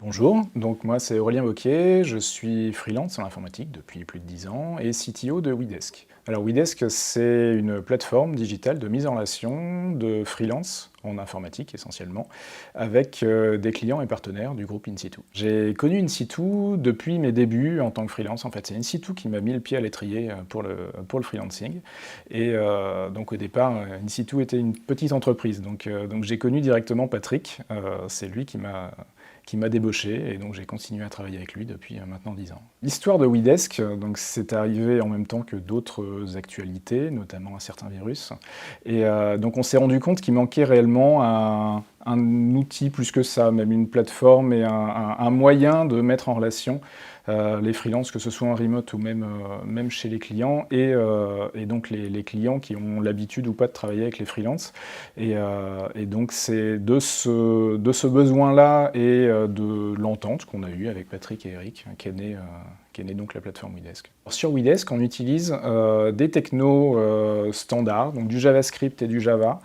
Bonjour, donc moi c'est Aurélien Wauquiez, je suis freelance en informatique depuis plus de 10 ans et CTO de WeDesk. Alors WeDesk, c'est une plateforme digitale de mise en relation de freelance en informatique essentiellement avec des clients et partenaires du groupe In-Situ. J'ai connu In-Situ depuis mes débuts en tant que freelance. En fait, c'est In-Situ qui m'a mis le pied à l'étrier pour le freelancing. Et donc au départ, In-Situ était une petite entreprise. Donc j'ai connu directement Patrick. C'est lui qui m'a débauché et donc j'ai continué à travailler avec lui depuis maintenant 10 ans. L'histoire de WeDesk, donc c'est arrivé en même temps que d'autres actualités, notamment un certain virus. Et donc on s'est rendu compte qu'il manquait réellement un outil plus que ça, même une plateforme et un moyen de mettre en relation les freelances, que ce soit en remote ou même chez les clients, et donc les clients qui ont l'habitude ou pas de travailler avec les freelances. Et donc c'est de ce besoin-là et de l'entente qu'on a eue avec Patrick et Eric qu'est née donc la plateforme WeDesk. Alors sur WeDesk, on utilise des technos standards, donc du JavaScript et du Java,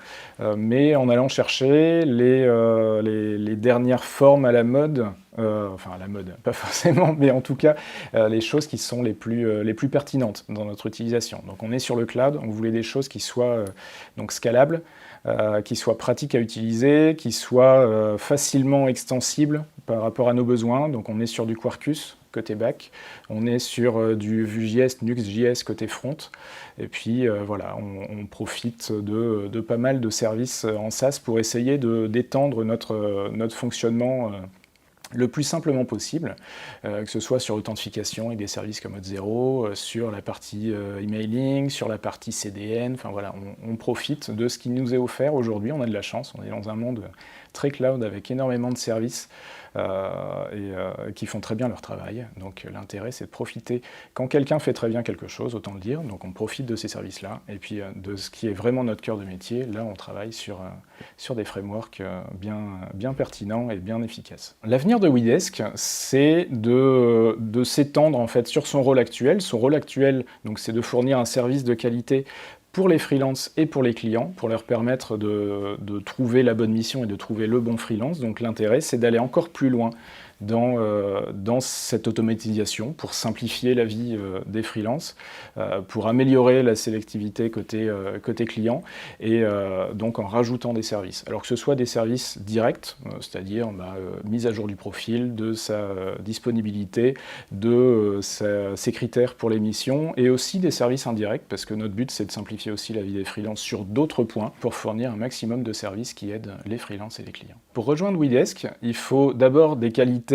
mais en allant chercher les dernières formes à la mode, enfin à la mode, pas forcément, mais en tout cas les choses qui sont les plus pertinentes dans notre utilisation. Donc on est sur le cloud, on voulait des choses qui soient donc scalables, qui soient pratiques à utiliser, qui soient facilement extensibles par rapport à nos besoins. Donc on est sur du Quarkus côté back, on est sur du Vue.js, Nuxt.js côté front, et puis voilà, on profite de pas mal de services en SaaS pour essayer d'étendre notre fonctionnement le plus simplement possible, que ce soit sur l'authentification et des services comme Auth0, sur la partie emailing, sur la partie CDN, enfin voilà, on profite de ce qui nous est offert aujourd'hui. On a de la chance, on est dans un monde très cloud avec énormément de services qui font très bien leur travail. Donc l'intérêt, c'est de profiter. Quand quelqu'un fait très bien quelque chose, autant le dire, donc on profite de ces services-là, et puis de ce qui est vraiment notre cœur de métier, là on travaille sur des frameworks bien pertinents et bien efficaces. L'avenir de WeDesk, c'est de s'étendre en fait sur son rôle actuel. Son rôle actuel, donc, c'est de fournir un service de qualité pour les freelances et pour les clients, pour leur permettre de trouver la bonne mission et de trouver le bon freelance. Donc l'intérêt, c'est d'aller encore plus loin dans cette automatisation pour simplifier la vie des freelances, pour améliorer la sélectivité côté client et donc en rajoutant des services. Alors que ce soit des services directs, c'est-à-dire mise à jour du profil, de sa disponibilité, de ses critères pour les missions, et aussi des services indirects, parce que notre but c'est de simplifier aussi la vie des freelances sur d'autres points pour fournir un maximum de services qui aident les freelances et les clients. Pour rejoindre WeDesk, il faut d'abord des qualités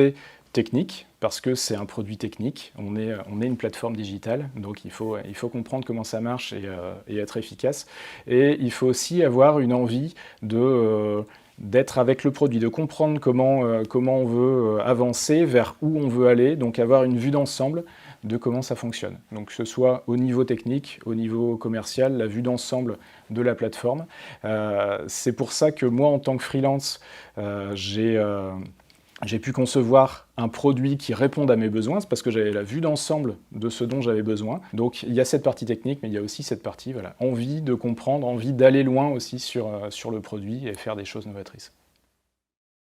techniques, parce que c'est un produit technique, on est une plateforme digitale, donc il faut comprendre comment ça marche et être efficace. Et il faut aussi avoir une envie d'être avec le produit, de comprendre comment on veut avancer, vers où on veut aller, donc avoir une vue d'ensemble de comment ça fonctionne. Donc que ce soit au niveau technique, au niveau commercial, la vue d'ensemble de la plateforme. C'est pour ça que moi, en tant que freelance, j'ai pu concevoir un produit qui réponde à mes besoins, c'est parce que j'avais la vue d'ensemble de ce dont j'avais besoin. Donc il y a cette partie technique, mais il y a aussi cette partie, voilà, envie de comprendre, envie d'aller loin aussi sur le produit et faire des choses novatrices.